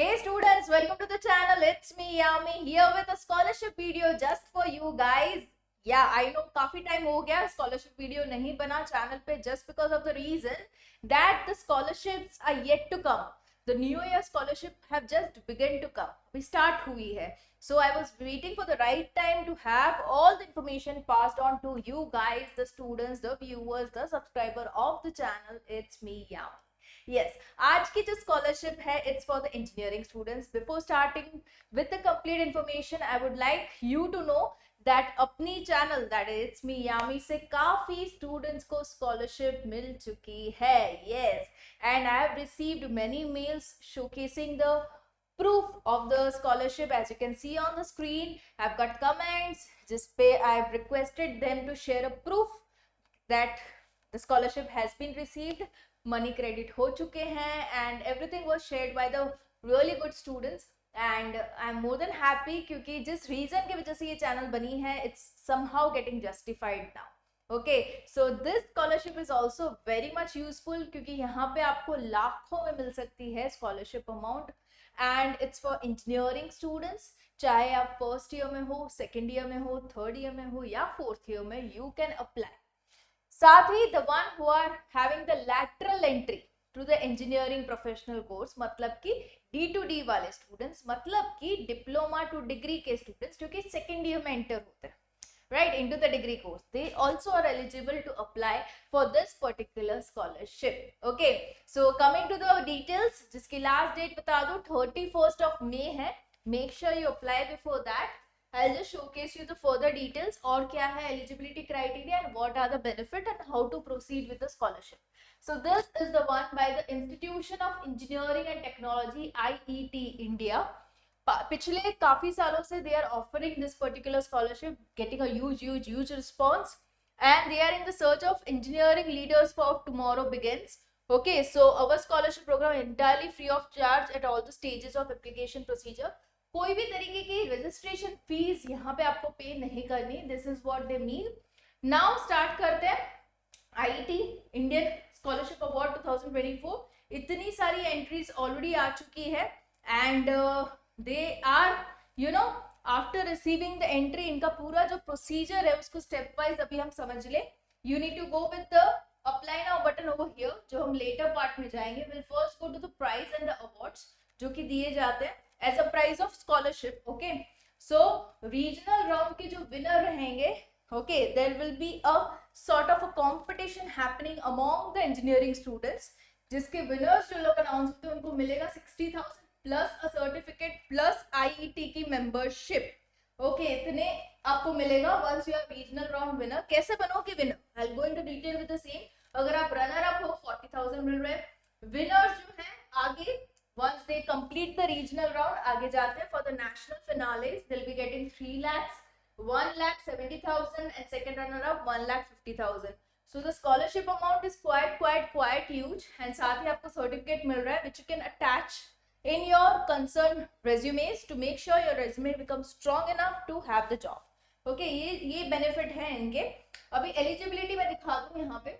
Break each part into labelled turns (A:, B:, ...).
A: Hey students, welcome to the channel. It's me Yami here with a scholarship video just for you guys. Yeah, I know काफी time हो गया scholarship video नहीं बना channel पे just because of the reason that the scholarships are yet to come. The new year scholarship have just begun to come. We start हुई है. So I was waiting for the right time to have all the information passed on to you guys, the students, the viewers, the subscriber of the channel. It's me Yami. Yes, आज की जो scholarship है it's for the engineering students. Before starting with the complete information I would like you to know that अपनी channel that it's me Yami से काफी students को scholarship मिल चुकी है. Yes, and I have received many mails showcasing the proof of the scholarship. As you can see on the screen, I've got comments just pay. I've requested them to share a proof that the scholarship has been received, money credit हो चुके हैं, and everything was shared by the really good students. And I'm more than happy क्योंकि जिस reason की वजह से ये channel बनी है it's somehow getting justified now. Okay, so this scholarship is also very much useful क्योंकि यहाँ पे आपको लाखों में मिल सकती है scholarship amount, and it's for engineering students. चाहे आप फर्स्ट ईयर में हो, सेकेंड ईयर में हो, थर्ड ईयर में हो या फोर्थ ईयर में, you can apply. साथ ही the one who are having the lateral entry to the engineering professional course, मतलब कि D2D वाले स्टूडेंट्स, मतलब कि डिप्लोमा टू डिग्री के स्टूडेंट्स जो कि सेकेंड ईयर में एंटर होते हैं right into the degree course, they also are eligible to apply for this particular scholarship. Okay, so coming to the details, जिसकी last date बता दूं 31st of May है. Make sure you apply before that. I'll just showcase you the further details और क्या है eligibility criteria and what are the benefit and how to proceed with the scholarship. So this is the one by the Institution of Engineering and Technology, IET India. पिछले काफी सालों से they are offering this particular scholarship, getting a huge response, and they are in the search of engineering leaders for tomorrow begins. Okay, so our scholarship program entirely free of charge at all the stages of application procedure. कोई भी तरीके की registration fees यहाँ पे आपको पे नहीं करनी. This is what they mean. Now start करते हैं. IET Indian scholarship award 2024. इतनी सारी एंट्रीज ऑलरेडी आ चुकी है and they are after receiving the entry, इनका पूरा जो प्रोसीजर है उसको स्टेप वाइज अभी हम समझ ले. You need to go with the apply now button over here, जो हम later part में जाएंगे. We'll first go to the prize and the awards जो कि दिए जाते हैं as a prize of scholarship. Okay, so regional round के जो winner रहेंगे, okay, there will be a sort of a competition happening among the engineering students, जिसके winners जो लोग अनाउंस होते हैं उनको मिलेगा 60,000 plus a certificate plus IET की मेंबरशिप. ओके, इतने आपको मिलेगा once you are regional round winner. कैसे बनोगे winner, I will go into detail with the same. अगर आप रनर अप हो 40,000 मिल रहे हैं. विनर्स जो हैं आगे once they complete the regional round आगे जाते हैं for the national finales. They will be getting 3 lakhs, 1,70,000 and second runner up 1,50,000. So the scholarship amount is quite huge, and साथ ही आपको सर्टिफिकेट मिल रहा है which you can attach in your concerned resumes to make sure your resume becomes strong enough to have the job. Okay, ये benefit है इनके. अभी eligibility मैं दिखा दूँ यहाँ पे.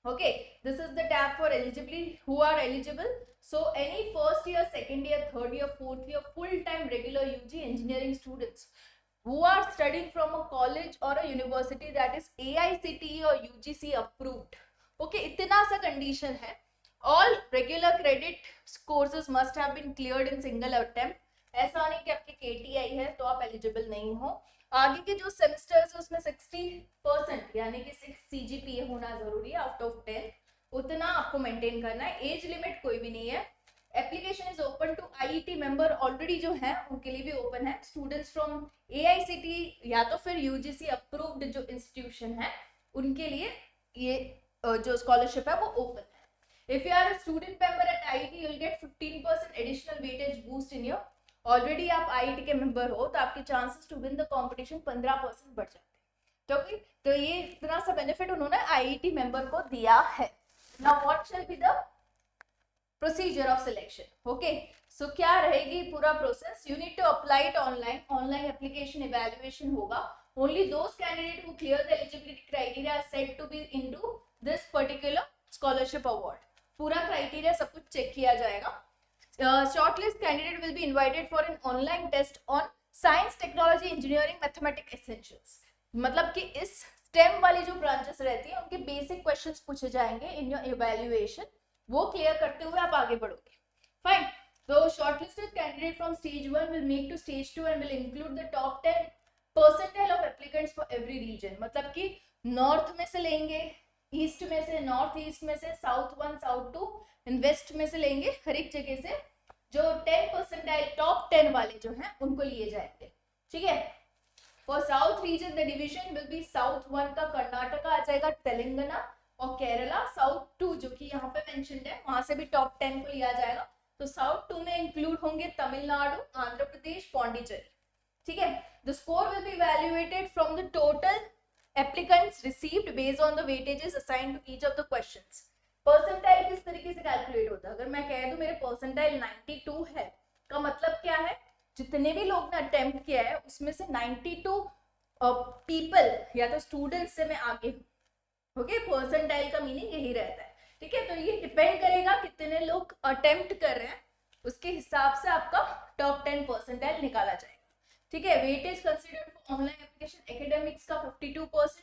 A: Okay, this is the tab for eligibility, who are eligible. So any first year, second year, third year, fourth year, full-time regular UG engineering students who are studying from a college or a university that is AICTE or UGC approved. Okay, इतना सा condition है. All regular credit courses must have been cleared in single attempt. ऐसा नहीं कि आपकी KTI है तो आप eligible नहीं हो. आगे के जो सेमेस्टर्स है उसमें 60% यानी कि 6 CGPA होना जरूरी है आउट ऑफ 10. उतना आपको मेंटेन करना है. एज लिमिट कोई भी नहीं है. Application is open to IET member already जो है उनके लिए भी ओपन है. स्टूडेंट्स फ्रॉम AICTE या तो फिर UGC अप्रूव्ड जो इंस्टीट्यूशन है उनके लिए ये जो स्कॉलरशिप है वो ओपन है. If you are a student member at IIT, you will get 15% additional weightage boost in your. Already आप IIT के member हो तो आपके chances to win the competition 15% बढ़ जाते हैं. तो ये इतना सा benefit उन्होंने IIT member को दिया है. Now what shall be the procedure of selection? Okay, so क्या रहेगी पूरा process? You need to apply it online. Online application evaluation होगा. Only those candidates who clear the eligibility criteria are said to be into this particular scholarship award. पूरा criteria सब कुछ check किया जाएगा. shortlist candidate will be invited for an online test on science, technology, engineering, mathematics essentials. मतलब कि इस STEM वाली जो ब्रांचेस रहती है उनके बेसिक क्वेश्चंस पूछे जाएंगे इन योर इवैल्यूएशन, वो क्लियर करते हुए आप आगे बढ़ोगे. Fine. So shortlisted candidate from stage 1 will make to stage 2 and will include the top 10 percentile of applicants for every region. मतलब कि नॉर्थ में से लेंगे, ईस्ट में से, नॉर्थ ईस्ट में से, साउथ 1, साउथ 2 एंड वेस्ट में से लेंगे. हर एक जगह से जो 10 परसेंटाइल टॉप 10 वाले जो हैं उनको लिए जाएंगे. ठीक है. For south region the division will be south 1 का कर्नाटका आ जाएगा, तेलंगाना और केरला. साउथ 2 जो कि यहाँ पे मेंशन्ड है वहां से भी टॉप 10 को लिया जाएगा. तो साउथ 2 में इंक्लूड होंगे तमिलनाडु, आंध्र प्रदेश, पौंडीचेरी. ठीक है. The score will be evaluated from the total applicants received based on the weightages assigned to each of the questions. Percentile किस तरीके से कैलकुलेट होता है? अगर मैं कह दूं मेरे परसेंटाइल 92 है का मतलब क्या है? जितने भी लोग ने अटेम्प्ट किया है उसमें से 92 पीपल या तो स्टूडेंट्स से मैं आगे हूं. ओके. परसेंटाइल का मीनिंग यही रहता है. ठीक है. तो ये डिपेंड करेगा कितने लोग अटेम्प्ट कर रहे हैं, उसके हिसाब से आपका टॉप 10 परसेंटाइल निकाला जाएगा. ठीक है. Weightage considered for online application academics का 52%,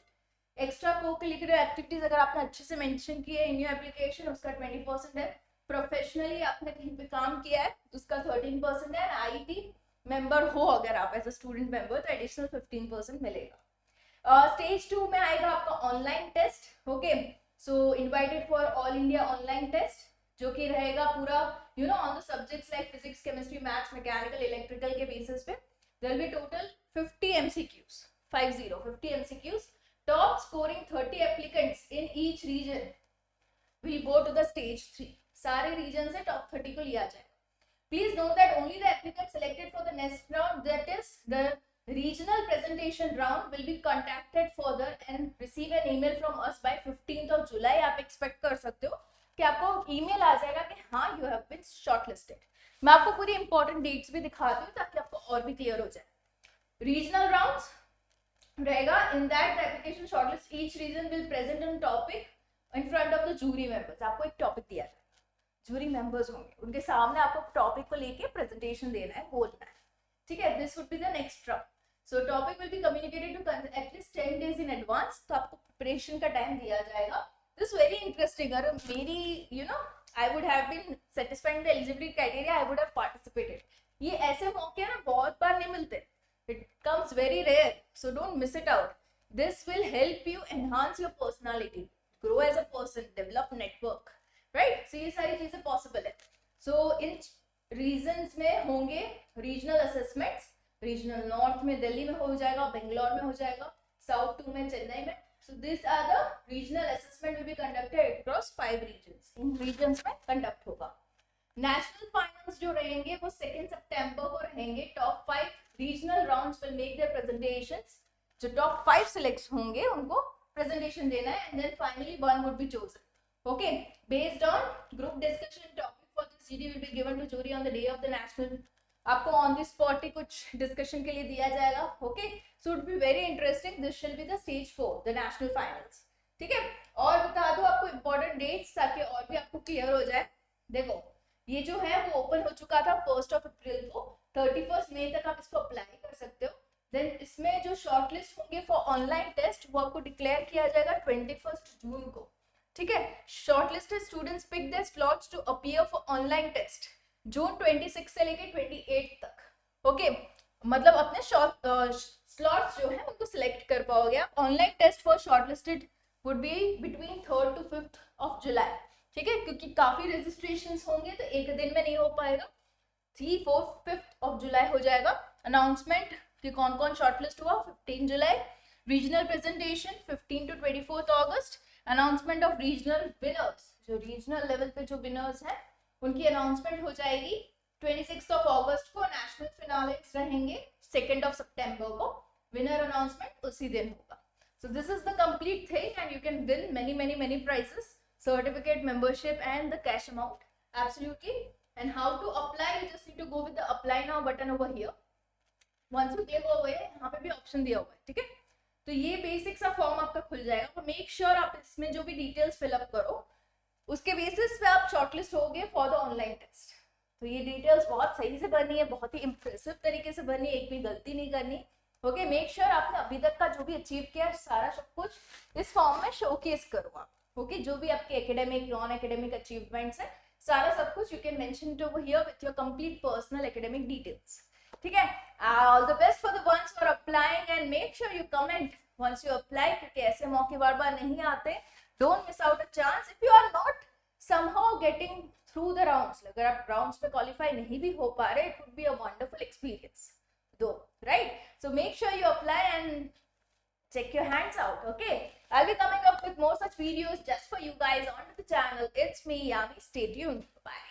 A: एक्स्ट्रा को-करिकुलर एक्टिविटीज अगर आपने अच्छे से मेंशन की है इन योर एप्लीकेशन उसका 20% है. प्रोफेशनली आपने कहीं पे काम किया है उसका 13% है. आईटी मेंबर हो अगर आप एज अ स्टूडेंट मेंबर तो एडिशनल 15% मिलेगा. स्टेज 2 में आएगा आपका online test. Okay. So invited for all India online test जो कि रहेगा पूरा on the subjects like physics, chemistry, maths, mechanical, electrical के बेसिस पे. There will be total 50 MCQs. 50 MCQs. Top scoring 30 applicants in each region will go to the stage 3. सारे reason से top 30 को लिया जाएगा. Please note that only the applicants selected for the next round, that is the regional presentation round, will be contacted further and receive an email from us by 15th of July. आप expect कर सकते हो कि आपको email आ जाएगा कि हाँ you have been shortlisted. मैं आपको पूरी इंपॉर्टेंट डेट्स भी दिखाती हूँ ताकि आपको और भी क्लियर हो जाए. रीजनल राउंड्स रहेगा. In that the application shortlist each region will present on topic in front of the jury members. आपको एक टॉपिक दिया जाएगा, जूरी मेंबर्स होंगे, उनके सामने आपको टॉपिक को लेके प्रेजेंटेशन देना है, बोलना है. ठीक है. This would be the next round. So topic will be communicated to at least 10 days in advance. तो आपको प्रिपरेशन का टाइम दिया जाएगा. This very interesting. अगर मेरी I would have been satisfying the eligibility criteria, I would have participated. ये ऐसे मौके ना बहुत बार नहीं मिलते. It comes very rare, so don't miss it out. This will help you enhance your personality, grow as a person, develop network, right? So ये सारी चीजें possible है. So इन regions में होंगे regional assessments. Regional North में दिल्ली में हो जाएगा, बेंगलोर में हो जाएगा, South 2 में चेन्नई में. So these are the regional assessment will be conducted across 5 regions. इन regions में conduct होगा. नेशनल फाइनल्स जो रहेंगे वो 2 सितंबर को रहेंगे. Top 5 regional rounds will make their presentations. जो टॉप 5 सिलेक्ट होंगे उनको प्रेजेंटेशन देना है and then finally one would be chosen. Okay. Based on group discussion topic for this GD will be given to jury on the day of the national. आपको on the spot ही कुछ discussion के लिए दिया जाएगा. Okay. So it be very interesting. This shall be the stage 4 the national finals. ठीक है. और बता दो आपको इंपॉर्टेंट डेट्स ताकि और भी आपको क्लियर हो जाए. देखो ये जो है वो ओपन हो चुका था 1 अप्रैल को. 31 मई तक आप इसको अप्लाई कर सकते हो. देन इसमें जो शॉर्टलिस्ट होंगे फॉर ऑनलाइन टेस्ट वो आपको डिक्लेयर किया जाएगा 21 जून को. ठीक है. Shortlisted students pick their slots to appear for online test June 26 से लेके 28 तक. ओके. मतलब अपने स्लॉट्स जो है उनको सिलेक्ट कर पाओगे आप. Online test for shortlisted would be between 3rd to 5th of July. ठीक है. क्योंकि काफी रजिस्ट्रेशंस होंगे तो एक दिन में नहीं हो पाएगा. 3, 4, 5th of July हो जाएगा. अनाउंसमेंट कि कौन कौन शॉर्टलिस्ट हुआ 15 जुलाई. रीजनल प्रेजेंटेशन 15 to 24 अगस्त. अनाउंसमेंट ऑफ रीजनल विनर्स, जो रीजनल लेवल पे जो विनर्स हैं उनकी अनाउंसमेंट हो जाएगी 26 अगस्त को. नेशनल फिनालेस रहेंगे 2 सितंबर को. विनर अनाउंसमेंट उसी दिन होगा. So this is the complete thing and you can win many prizes, certificate, membership and the cash amount. Absolutely. And how to apply? You just need to go with the apply now button over here. Once you click over here, यहाँ पे भी option दिया हुआ है. ठीक है. तो ये बेसिक सा फॉर्म आपका खुल जाएगा. तो मेक श्योर आप इसमें जो भी डिटेल्स फिलअप करो उसके बेसिस पे आप शॉर्टलिस्ट होगे फॉर द ऑनलाइन टेस्ट. तो ये डिटेल्स बहुत सही से भरनी है, बहुत ही इंप्रेसिव तरीके से भरनी है, एक भी गलती नहीं करनी। ओके, मेक श्योर आपने अभी तक का जो भी अचीव किया सारा सब कुछ इस फॉर्म में शोकेस करो आप। ओके, जो भी आपके एकेडमिक नॉन एकेडमिक अचीवमेंट्स है सारा सब कुछ you can mention it over here with your complete personal academic details. ठीक है, all the best for the once for applying and make sure you comment once you apply, क्योंकि ऐसे मौके बार बार नहीं आते। Don't miss out a chance if you are not somehow getting through the rounds. अगर आप rounds पे qualify नहीं भी हो पा रहे, it would be a wonderful experience though, right? So make sure you apply and check your hands out. Okay, I'll be coming up with more such videos just for you guys on the channel. It's me, Yami. Stay tuned. Bye.